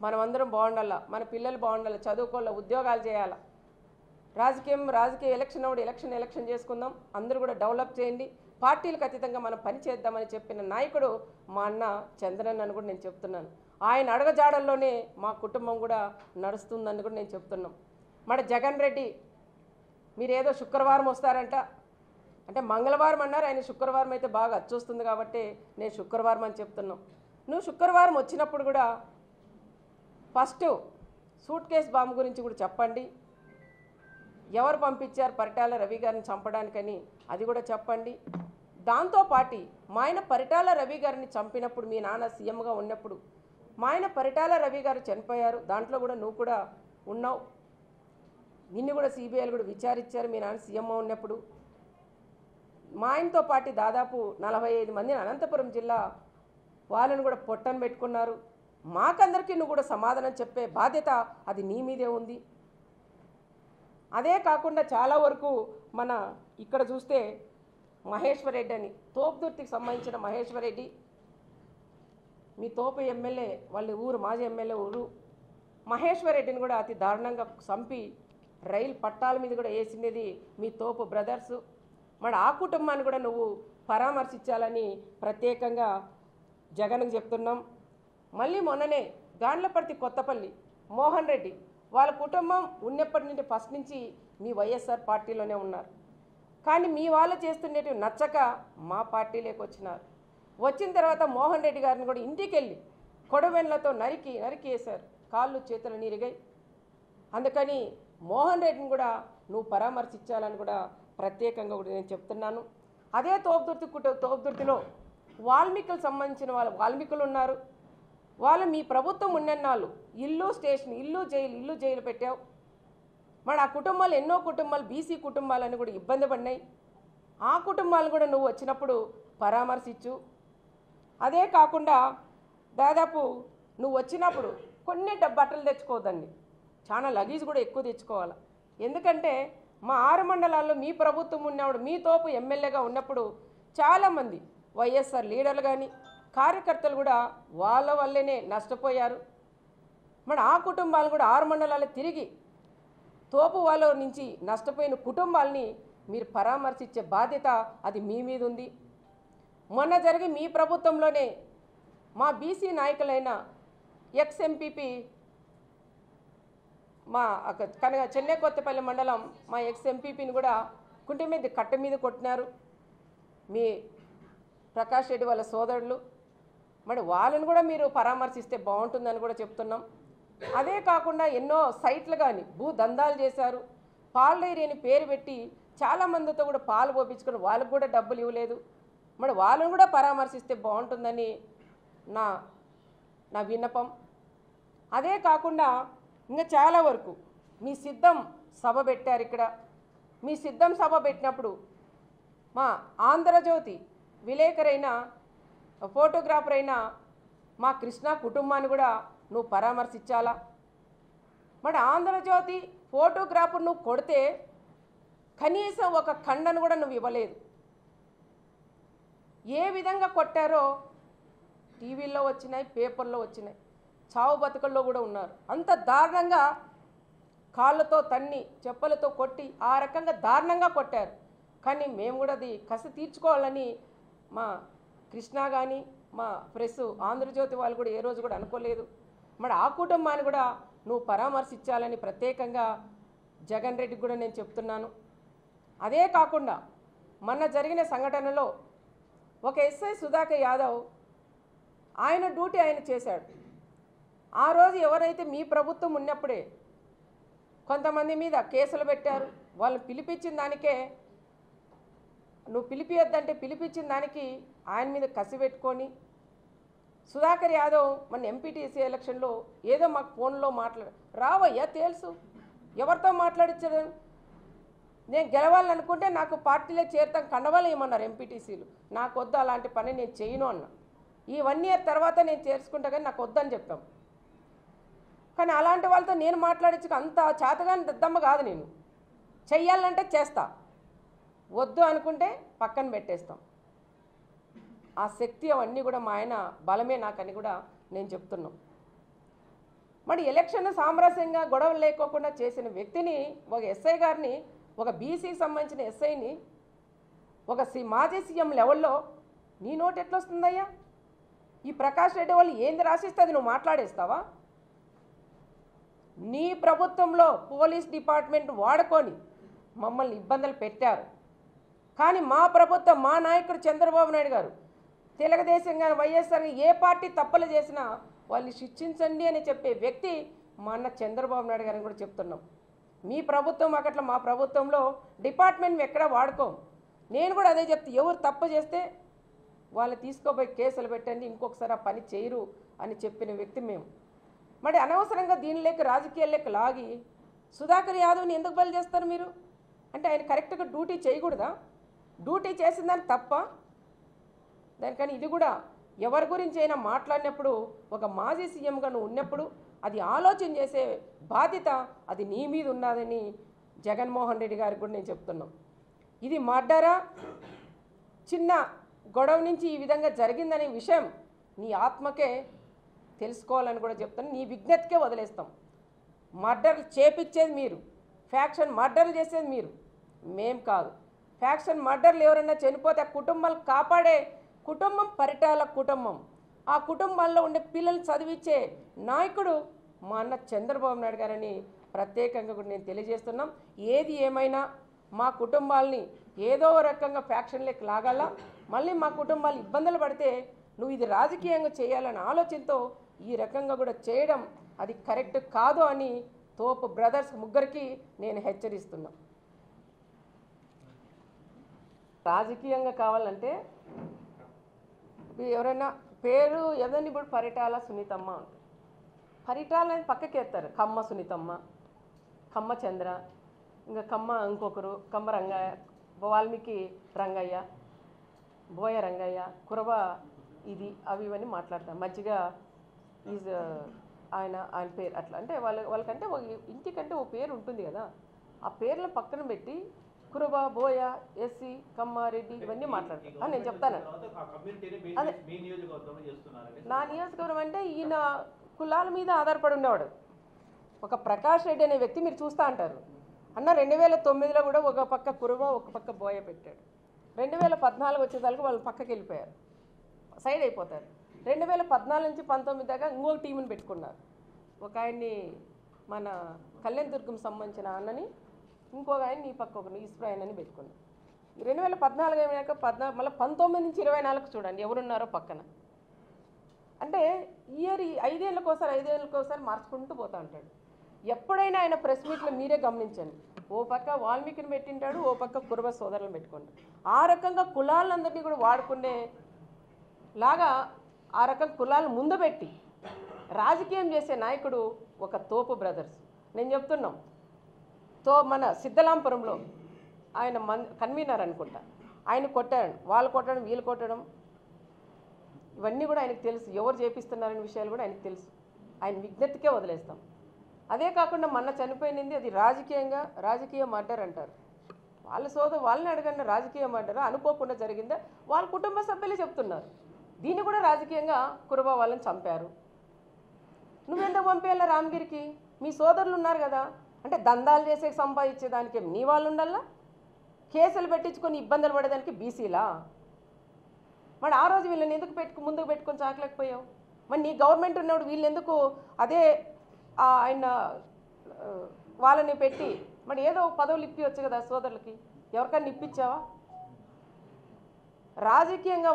మనమందరం బాగుండాలా, మన పిల్లలు బాగుండాలి, చదువుకోవాలా, ఉద్యోగాలు చేయాలా, రాజకీయ ఎలక్షన్ అప్పుడు ఎలక్షన్ చేసుకుందాం, అందరూ కూడా డెవలప్ చేయండి, పార్టీలకు అతీతంగా మనం పని చేద్దామని చెప్పిన నాయకుడు మా అన్న చంద్రన్ అని కూడా నేను చెప్తున్నాను. ఆయన అడగజాడల్లోనే మా కుటుంబం కూడా నడుస్తుందని కూడా నేను చెప్తున్నాం. మన జగన్ రెడ్డి మీరేదో శుక్రవారం వస్తారంట అంటే మంగళవారం అన్నారు, ఆయన శుక్రవారం అయితే బాగా అచ్చొస్తుంది కాబట్టి నేను శుక్రవారం అని చెప్తున్నాం. నువ్వు శుక్రవారం వచ్చినప్పుడు కూడా ఫస్ట్ సూట్ కేస్ బాంబు గురించి కూడా చెప్పండి. ఎవరు పంపించారు పరిటాల రవి గారిని చంపడానికని అది కూడా చెప్పండి. దాంతోపాటు మా ఆయన పరిటాల రవి గారిని చంపినప్పుడు మీ నాన్న సీఎంగా ఉన్నప్పుడు మా ఆయన పరిటాల రవి గారు చనిపోయారు, దాంట్లో కూడా నువ్వు కూడా ఉన్నావు. నిన్ను కూడా సిబిఐలు కూడా విచారించారు మీ నాన్న సీఎంగా ఉన్నప్పుడు. మా ఆయనతో పాటు దాదాపు 45 మందిని అనంతపురం జిల్లా వాళ్ళని కూడా పొట్టను పెట్టుకున్నారు. మాకందరికీ నువ్వు కూడా సమాధానం చెప్పే బాధ్యత అది నీ మీదే ఉంది. అదే కాకుండా చాలా వరకు మన ఇక్కడ చూస్తే మహేశ్వర్ రెడ్డి అని తోపుదుర్తికి సంబంధించిన మహేశ్వర్ రెడ్డి మీ తోపు ఎమ్మెల్యే వాళ్ళ ఊరు మాజీ ఎమ్మెల్యే ఊరు మహేశ్వర్ రెడ్డిని కూడా అతి దారుణంగా చంపి రైలు పట్టాల మీద కూడా వేసినది మీ తోపు బ్రదర్సు. మరి ఆ కుటుంబాన్ని కూడా నువ్వు పరామర్శించాలని ప్రత్యేకంగా జగన్కు చెప్తున్నాం. మళ్ళీ మొన్ననే గాండ్లపర్తి కొత్తపల్లి మోహన్ రెడ్డి వాళ్ళ కుటుంబం ఉన్నప్పటి నుండి ఫస్ట్ నుంచి మీ వైఎస్ఆర్ పార్టీలోనే ఉన్నారు. కానీ మీ వాళ్ళు చేస్తున్నట్టు నచ్చక మా పార్టీలోకి వచ్చినారు. వచ్చిన తర్వాత మోహన్ రెడ్డి గారిని కూడా ఇంటికి వెళ్ళి కొడవెన్లతో నరికేశారు, కాళ్ళు చేతులు నిరిగాయి. అందుకని మోహన్ రెడ్డిని కూడా నువ్వు పరామర్శించాలని కూడా ప్రత్యేకంగా కూడా నేను చెప్తున్నాను. అదే తోపుదుర్తిలో వాల్మీకులకు సంబంధించిన వాల్మీకులు ఉన్నారు. వాళ్ళు మీ ప్రభుత్వం ఉన్నన్నాళ్ళు ఇల్లు స్టేషన్ ఇల్లు జైలు పెట్టావు. మరి ఆ కుటుంబాలు ఎన్నో కుటుంబాలు బీసీ కుటుంబాలని కూడా ఇబ్బంది పడినాయి. ఆ కుటుంబాలు కూడా నువ్వు వచ్చినప్పుడు పరామర్శించు. అదే కాకుండా దాదాపు నువ్వు వచ్చినప్పుడు కొన్ని బట్టలు తెచ్చుకోవద్దండి, చాలా లగేజ్ కూడా ఎక్కువ తెచ్చుకోవాలి. ఎందుకంటే మా 6 మండలాల్లో మీ ప్రభుత్వం ఉన్నప్పుడు మీ తోపు ఎమ్మెల్యేగా ఉన్నప్పుడు చాలామంది వైఎస్ఆర్ లీడర్లు కానీ కార్యకర్తలు కూడా వాళ్ళ వల్లనే నష్టపోయారు. మరి ఆ కుటుంబాలు కూడా 6 మండలాలు తిరిగి తోపు వాళ్ళ నుంచి నష్టపోయిన కుటుంబాలని మీరు పరామర్శించే బాధ్యత అది మీ మీద ఉంది. మొన్న జరిగి మీ ప్రభుత్వంలోనే మా బీసీ నాయకులైన ఎక్స్ ఎంపీపీ మా చెన్నై కొత్తపల్లి మండలం మా ఎక్స్ ఎంపీపీని కూడా కట్ట మీద కొట్టినారు మీ ప్రకాష్ రెడ్డి వాళ్ళ సోదరులు. మరి వాళ్ళని కూడా మీరు పరామర్శిస్తే బాగుంటుందని కూడా చెప్తున్నాం. అదే కాకుండా ఎన్నో సైట్లు కానీ దందాలు చేశారు. పాల డైరీ అని పేరు పెట్టి చాలామందితో కూడా పాలు పోపించుకొని వాళ్ళకు కూడా డబ్బులు ఇవ్వలేదు. మరి వాళ్ళని కూడా పరామర్శిస్తే బాగుంటుందని నా విన్నపం. అదే కాకుండా ఇంకా చాలా వరకు మీ సిద్ధం సభ పెట్టారు ఇక్కడ. మీ సిద్ధం సభ పెట్టినప్పుడు మా ఆంధ్రజ్యోతి విలేకరైన ఫోటోగ్రాఫర్ అయిన మా కృష్ణ కుటుంబాన్ని కూడా నువ్వు పరామర్శించాలా. మరి ఆంధ్రజ్యోతి ఫోటోగ్రాఫర్ నువ్వు కొడితే కనీసం ఒక ఖండను కూడా నువ్వు ఇవ్వలేదు. ఏ విధంగా కొట్టారో టీవీల్లో వచ్చినాయి, పేపర్లో వచ్చినాయి, చావు బతుకల్లో కూడా ఉన్నారు. అంత దారుణంగా కాళ్ళతో తన్ని చెప్పులతో కొట్టి ఆ రకంగా దారుణంగా కొట్టారు. కానీ మేము కూడా అది కసి తీర్చుకోవాలని మా కృష్ణ కానీ మా ప్రెస్ ఆంధ్రజ్యోతి వాళ్ళు కూడా ఏ రోజు కూడా అనుకోలేదు. మరి ఆ కుటుంబాన్ని కూడా నువ్వు పరామర్శించాలని ప్రత్యేకంగా జగన్ రెడ్డికి కూడా నేను చెప్తున్నాను. అదే కాకుండా మొన్న జరిగిన సంఘటనలో ఒక ఎస్ఐ సుధాకర్ యాదవ్ ఆయన డ్యూటీ ఆయన చేశాడు. ఆ రోజు ఎవరైతే మీ ప్రభుత్వం ఉన్నప్పుడే కొంతమంది మీద కేసులు పెట్టారు. వాళ్ళు పిలిపించిన దానికే, నువ్వు పిలిపియొద్దంటే పిలిపించిన దానికి ఆయన మీద కసి పెట్టుకొని సుధాకర్ యాదవ్ మన ఎంపీటీసీ ఎలక్షన్లో ఏదో మాకు ఫోన్లో రావయ్యా తెలుసు ఎవరితో మాట్లాడించడం. నేను గెలవాలనుకుంటే నాకు పార్టీలో చేరుతాం కండవాళ్ళు ఏమన్నారు ఎంపీటీసీలు. నాకు వద్దు అలాంటి పని నేను చేయను అన్న. ఈ 1 ఇయర్ తర్వాత నేను చేర్చుకుంటా కానీ నాకు వద్దని చెప్పాం. కానీ అలాంటి వాళ్ళతో నేను మాట్లాడించుకు అంత చేతగాని దద్దమ్మ కాదు. నేను చెయ్యాలంటే చేస్తా, వద్దు అనుకుంటే పక్కన పెట్టేస్తాం. ఆ శక్తి అవన్నీ కూడా మా ఆయన బలమే నాకని కూడా నేను చెప్తున్నాం. మరి ఎలక్షన్ సామరస్యంగా గొడవలు లేకోకుండా చేసిన వ్యక్తిని, ఒక ఎస్ఐ గారిని, ఒక బీసీకి సంబంధించిన ఎస్ఐని ఒక మాజీ సీఎం లెవెల్లో నీ నోటు ఎట్లా వస్తుందయ్యా? ఈ ప్రకాష్ రెడ్డి వాళ్ళు ఏంది రాసిస్తే అది నువ్వు మాట్లాడేస్తావా? నీ ప్రభుత్వంలో పోలీస్ డిపార్ట్మెంట్ వాడుకొని మమ్మల్ని ఇబ్బందులు పెట్టారు. కానీ మా ప్రభుత్వం, మా నాయకుడు చంద్రబాబు నాయుడు గారు, తెలుగుదేశం కానీ వైఎస్ఆర్ ఏ పార్టీ తప్పులు చేసినా వాళ్ళని శిక్షించండి అని చెప్పే వ్యక్తి మా అన్న చంద్రబాబు నాయుడు గారిని కూడా చెప్తున్నాం. మీ ప్రభుత్వం అట్లా మా ప్రభుత్వంలో డిపార్ట్మెంట్ ఎక్కడా వాడుకోం. నేను కూడా అదే చెప్తే, ఎవరు తప్పు చేస్తే వాళ్ళు తీసుకోపోయి కేసులు పెట్టండి, ఇంకొకసారి ఆ పని చేయరు అని చెప్పిన వ్యక్తి మేము. మరి అనవసరంగా దీనిలోకి రాజకీయాల్లోకి లాగి సుధాకర్ యాదవ్ని ఎందుకు బలి చేస్తారు మీరు? అంటే ఆయన కరెక్ట్గా డ్యూటీ చేయకూడదా? డ్యూటీ చేసిన దాన్ని తప్ప దానికని ఇది కూడా ఎవరి గురించి అయినా మాట్లాడినప్పుడు ఒక మాజీ సీఎంగా నువ్వు ఉన్నప్పుడు అది ఆలోచన చేసే బాధ్యత అది నీ మీద ఉన్నదని జగన్మోహన్ రెడ్డి గారికి కూడా నేను చెప్తున్నాం. ఇది మర్డరా, చిన్న గొడవ నుంచి ఈ విధంగా జరిగిందనే విషయం నీ ఆత్మకే తెలుసుకోవాలని కూడా చెప్తాను. నీ విజ్ఞతకే వదిలేస్తాం. మర్డర్లు చేపించేది మీరు, ఫ్యాక్షన్ మర్డర్లు చేసేది మీరు, మేం కాదు. ఫ్యాక్షన్ మర్డర్లు ఎవరైనా చనిపోతే ఆ కుటుంబాలు కాపాడే కుటుంబం పరిటాల కుటుంబం. ఆ కుటుంబాల్లో ఉండే పిల్లలు చదివించే నాయకుడు మా అన్న చంద్రబాబు నాయుడు గారని ప్రత్యేకంగా కూడా నేను తెలియజేస్తున్నాం. ఏది ఏమైనా మా కుటుంబాలని ఏదో రకంగా ఫ్యాక్షన్లోకి లాగాల, మళ్ళీ మా కుటుంబాలు ఇబ్బందులు పడితే నువ్వు ఇది రాజకీయంగా చేయాలనే ఆలోచనతో ఈ రకంగా కూడా చేయడం అది కరెక్ట్ కాదు అని తోపు బ్రదర్స్ ముగ్గురికి నేను హెచ్చరిస్తున్నా. రాజకీయంగా కావాలంటే ఎవరైనా పేరు ఏదైనా ఇప్పుడు పరిటాల సునీతమ్మ ఉంటుంది. పరిటాల అని పక్కకి ఎత్తారు. కమ్మ సునీతమ్మ, కమ్మ చంద్ర, ఇంకా కమ్మ ఇంకొకరు, కమ్మ రంగయ్య, వాల్మీకి రంగయ్య, బోయ రంగయ్య, కురవ ఇది అవి ఇవన్నీ మాట్లాడతారు. మధ్యగా ఈజ్ ఆయన పేరు అట్లా అంటే వాళ్ళకంటే ఒక ఇంటికంటే ఓ పేరు ఉంటుంది కదా, ఆ పేర్ల పక్కన పెట్టి కురబ, బోయ, ఎస్సీ, కమ్మారెడ్డి ఇవన్నీ మాట్లాడతారు. నేను చెప్తాను అదే నా నియోజకవర్గం అంటే ఈయన కులాల మీద ఆధారపడి ఉండేవాడు ఒక ప్రకాష్ రెడ్డి అనే వ్యక్తి. మీరు చూస్తూ అంటారు అన్న 2009లో కూడా ఒక పక్క కురబ ఒక పక్క బోయ పెట్టాడు. 2014 వచ్చేసరికి వాళ్ళు పక్కకి వెళ్ళిపోయారు, సైడ్ అయిపోతారు. 2014 నుంచి 19 దాకా ఇంకొక టీంని పెట్టుకున్నారు. ఒక ఆయన్ని మన కళ్యాణదుర్గం సంబంధించిన అన్నని, ఇంకొక ఆయన ఈ పక్క ఒకరు ఈశ్వరాయన్ అని పెట్టుకున్నారు. 2014 అయినాక మళ్ళీ 19 నుంచి 24 చూడండి ఎవరున్నారో పక్కన. అంటే ఇయర్ 5 ఏళ్ళకోసారి మార్చుకుంటూ పోతూ ఉంటాడు. ఎప్పుడైనా ఆయన ప్రెస్ మీట్లో మీరే గమనించండి, ఓ పక్క వాల్మీకిని పెట్టింటాడు, ఓ పక్క కురబ సోదరులను పెట్టుకుంటాడు. ఆ రకంగా కులాలందరినీ కూడా వాడుకునే లాగా ఆ రకం కులాలను ముందు పెట్టి రాజకీయం చేసే నాయకుడు ఒక తోపు బ్రదర్స్. నేను చెప్తున్నాం, మన సిద్ధలాంపురంలో ఆయన కన్వీనర్ అనుకుంటా, ఆయన కొట్టాడు, వాళ్ళు కొట్టడం, వీళ్ళు కొట్టడం, ఇవన్నీ కూడా ఆయనకు తెలుసు. ఎవరు చేపిస్తున్నారనే విషయాలు కూడా ఆయనకు తెలుసు. ఆయన విజ్ఞతకే వదిలేస్తాం. అదే కాకుండా మొన్న చనిపోయింది అది రాజకీయ మర్డర్ అంటారు. వాళ్ళని అడగండి, రాజకీయ మర్డర్ అనుకోకుండా జరిగిందా? వాళ్ళ కుటుంబ సభ్యులే చెప్తున్నారు. దీన్ని కూడా రాజకీయంగా కురబ వాళ్ళని చంపారు. నువ్వెందుకు పంపేయాలా రామగిరికి? మీ సోదరులు ఉన్నారు కదా, అంటే దందాలు చేసే సంపాదించేదానికి నీ వాళ్ళు ఉండాలా? కేసులు పెట్టించుకొని ఇబ్బందులు పడేదానికి బీసీలా? మరి ఆ రోజు వీళ్ళని ఎందుకు ముందుకు పెట్టుకొని చాకలేకపోయావు? మరి నీ గవర్నమెంట్ ఉన్నప్పుడు వీళ్ళు ఎందుకు అదే ఆయన వాళ్ళని పెట్టి మరి ఏదో పదవులు ఇప్పివచ్చు కదా సోదరులకి? ఎవరికైనా ఇప్పించావా? రాజకీయంగా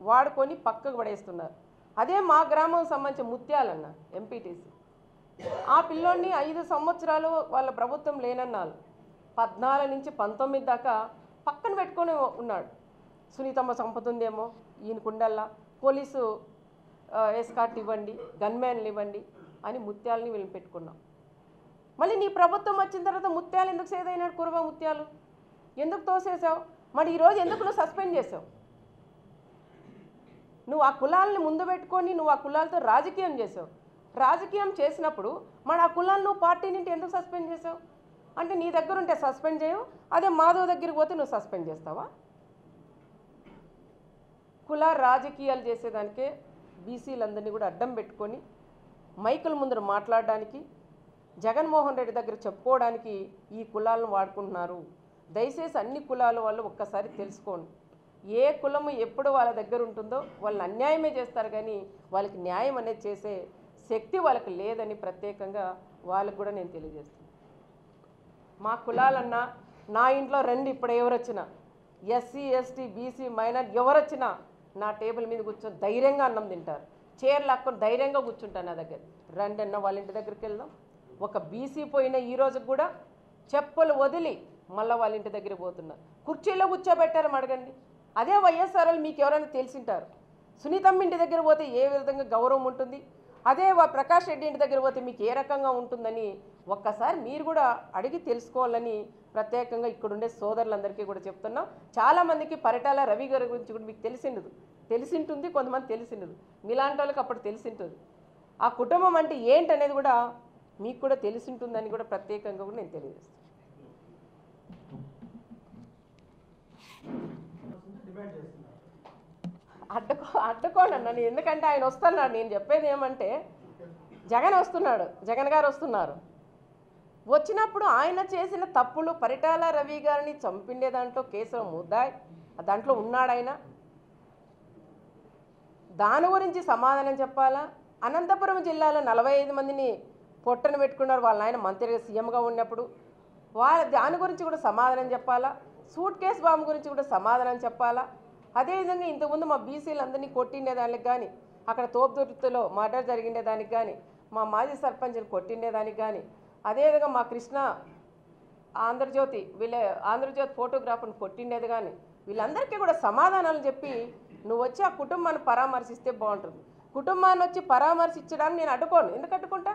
వాడుకొని పక్కకు పడేస్తున్నారు. అదే మా గ్రామం సంబంధించిన ముత్యాలన్న ఎంపీటీసీ ఆ పిల్లోడిని 5 సంవత్సరాలు వాళ్ళ ప్రభుత్వం లేనన్నారు. 14 నుంచి 19 దాకా పక్కన పెట్టుకొని ఉన్నాడు. సునీతమ్మ సంపద ఉందేమో ఈయనకుండల్లా, పోలీసు ఎస్కార్ట్ ఇవ్వండి, గన్మ్యాన్లు ఇవ్వండి అని ముత్యాలని వీళ్ళని పెట్టుకున్నాం. మళ్ళీ నీ ప్రభుత్వం వచ్చిన తర్వాత ముత్యాలు ఎందుకు సేదైనాడు? కురవ ముత్యాలు ఎందుకు తోసేసావు? మరి ఈరోజు ఎందుకు నువ్వు సస్పెండ్ చేసావు? నువ్వు ఆ కులాలని ముందు పెట్టుకొని నువ్వు ఆ కులాలతో రాజకీయం చేసావు. రాజకీయం చేసినప్పుడు మరి ఆ కులాన్ని నువ్వు పార్టీ నుండి ఎందుకు సస్పెండ్ చేసావు? అంటే నీ దగ్గర ఉంటే సస్పెండ్ చేయవు, అదే మాధవ్ దగ్గరికి పోతే నువ్వు సస్పెండ్ చేస్తావా? కుల రాజకీయాలు చేసేదానికే బీసీలందరినీ కూడా అడ్డం పెట్టుకొని మైకుల ముందర మాట్లాడడానికి, జగన్మోహన్ రెడ్డి దగ్గర చెప్పుకోవడానికి ఈ కులాలను వాడుకుంటున్నారు. దయచేసి అన్ని కులాల వాళ్ళు ఒక్కసారి తెలుసుకోండి. ఏ కులము ఎప్పుడు వాళ్ళ దగ్గర ఉంటుందో వాళ్ళని అన్యాయమే చేస్తారు, కానీ వాళ్ళకి న్యాయం అనేది చేసే శక్తి వాళ్ళకి లేదని ప్రత్యేకంగా వాళ్ళకు కూడా నేను తెలియజేస్తాను. మా కులాలన్నా నా ఇంట్లో రండి, ఇప్పుడు ఎవరు వచ్చినా ఎస్సీ ఎస్టీ బీసీ మైనార్ ఎవరు వచ్చినా నా టేబుల్ మీద కూర్చొని ధైర్యంగా అన్నం తింటారు. చీరలు లాక్కొని ధైర్యంగా కూర్చుంటాను నా దగ్గర. రండి అన్న వాళ్ళ ఇంటి దగ్గరికి వెళ్దాం. ఒక బీసీ పోయిన ఈ రోజుకి కూడా చెప్పులు వదిలి మళ్ళీ వాళ్ళ ఇంటి దగ్గరికి పోతున్నారు. కుర్చీలో కూర్చోబెట్టారు అడగండి. అదే వైఎస్ఆర్ మీకు ఎవరైనా తెలిసింటారు. సునీతమ్మ ఇంటి దగ్గర పోతే ఏ విధంగా గౌరవం ఉంటుంది, అదే ప్రకాష్ రెడ్డి ఇంటి దగ్గర పోతే మీకు ఏ రకంగా ఉంటుందని ఒక్కసారి మీరు కూడా అడిగి తెలుసుకోవాలని ప్రత్యేకంగా ఇక్కడుండే సోదరులందరికీ కూడా చెప్తున్నాం. చాలామందికి పరిటాల రవి గారి గురించి కూడా మీకు తెలిసింటుంది, కొంతమంది తెలిసిండదు. మీలాంటి వాళ్ళకి అప్పుడు తెలిసింటుంది. ఆ కుటుంబం అంటే ఏంటనేది కూడా మీకు కూడా తెలిసింటుందని కూడా ప్రత్యేకంగా కూడా నేను తెలియజేస్తాను. అడ్డుకోండి అన్నాను, ఎందుకంటే ఆయన వస్తున్నాడు. నేను చెప్పేది ఏమంటే జగన్ గారు వస్తున్నారు. వచ్చినప్పుడు ఆయన చేసిన తప్పులు, పరిటాల రవి గారిని చంపిండే దాంట్లో కేసులో ముద్దాయి దాంట్లో ఉన్నాడు ఆయన. దాని గురించి సమాధానం చెప్పాలా? అనంతపురం జిల్లాలో 45 మందిని పొట్టను పెట్టుకున్నారు వాళ్ళ ఆయన మంత్రిగా సీఎంగా ఉన్నప్పుడు. దాని గురించి కూడా సమాధానం చెప్పాలా? సూట్ కేసు బాంబు గురించి కూడా సమాధానం చెప్పాలా? అదేవిధంగా ఇంతకుముందు మా బీసీలందరినీ కొట్టిండేదానికి కానీ, అక్కడ తోపుదుర్తిలో మర్డర్ జరిగిండేదానికి కానీ, మా మాజీ సర్పంచ్ని కొట్టిండేదానికి కానీ, అదేవిధంగా మా కృష్ణ ఆంధ్రజ్యోతి ఫోటోగ్రాఫర్ని కొట్టిండేది కానీ, వీళ్ళందరికీ కూడా సమాధానాలు చెప్పి నువ్వు వచ్చి ఆ కుటుంబాన్ని పరామర్శిస్తే బాగుంటుంది. కుటుంబాన్ని వచ్చి పరామర్శించడానికి నేను అడ్డుకోను. ఎందుకు అడ్డుకుంటా?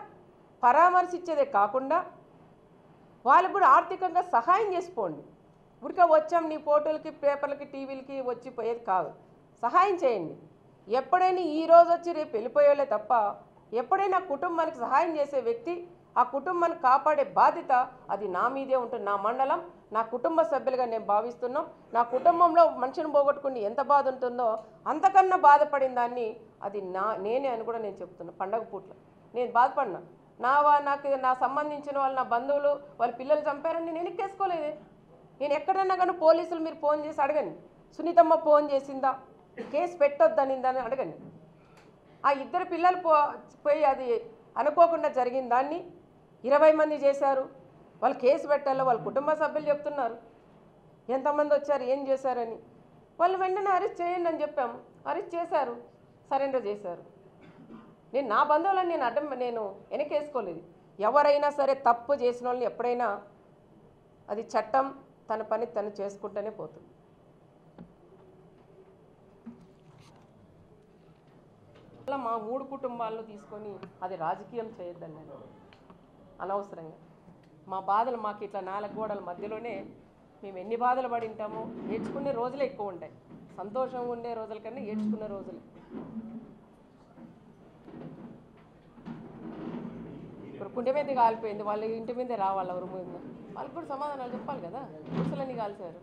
పరామర్శించేదే కాకుండా వాళ్ళకు కూడా ఆర్థికంగా సహాయం చేసుకోండి. ఊరికే వచ్చాం నీ ఫోటోలకి, పేపర్లకి, టీవీలకి వచ్చి పోయేది కాదు. సహాయం చేయండి. ఎప్పుడైనా ఈరోజు వచ్చి రేపు వెళ్ళిపోయేలే తప్ప, ఎప్పుడైనా కుటుంబానికి సహాయం చేసే వ్యక్తి, ఆ కుటుంబాన్ని కాపాడే బాధ్యత అది నా మీదే ఉంటుంది. నా మండలం, నా కుటుంబ సభ్యులుగా నేను భావిస్తున్నాం. నా కుటుంబంలో మనిషిని పోగొట్టుకుని ఎంత బాధ ఉంటుందో అంతకన్నా బాధపడిన దాన్ని అది నేనే అని కూడా నేను చెప్తున్నా. పండగ పూట్ల నేను బాధపడినా. నాకు సంబంధించిన వాళ్ళు, నా బంధువులు వాళ్ళ పిల్లలు చంపారని నేను ఎక్కేసుకోలేదే. నేను ఎక్కడన్నా కానీ పోలీసులు మీరు ఫోన్ చేసి అడగండి, సునీతమ్మ ఫోన్ చేసిందా, కేసు పెట్టొద్దనిందని అడగండి. ఆ 2 పిల్లలు పోయి అది అనుకోకుండా జరిగిన దాన్ని 20 మంది చేశారు, వాళ్ళు కేసు పెట్టాలో వాళ్ళ కుటుంబ సభ్యులు చెప్తున్నారు ఎంతమంది వచ్చారు, ఏం చేశారని. వాళ్ళు వెంటనే అరెస్ట్ చేయండి అని చెప్పాము. అరెస్ట్ చేశారు, సరెండర్ చేశారు. నేను నా బంధువులను నేను వెనకేసుకోలేదు. ఎవరైనా సరే తప్పు చేసిన వాళ్ళని ఎప్పుడైనా అది చట్టం తన పని తను చేసుకుంటూనే పోతుంది. అలా మా 3 కుటుంబాలను తీసుకొని అది రాజకీయం చేయొద్దని నేను అనవసరంగా. మా బాధలు మాకు ఇట్లా 4 గోడల మధ్యలోనే మేము ఎన్ని బాధలు పడి ఉంటామో ఏడ్చుకునే రోజులే ఎక్కువ ఉంటాయి. సంతోషంగా ఉండే రోజుల కన్నా ఏడ్చుకునే రోజులే. ఇప్పుడు కుండ మీద కాలిపోయింది, వాళ్ళ ఇంటి మీదే రావాలి, ఎవరు మీద వాళ్ళకి కూడా సమాధానాలు చెప్పాలి కదా. పురుషులని కాల్చారు.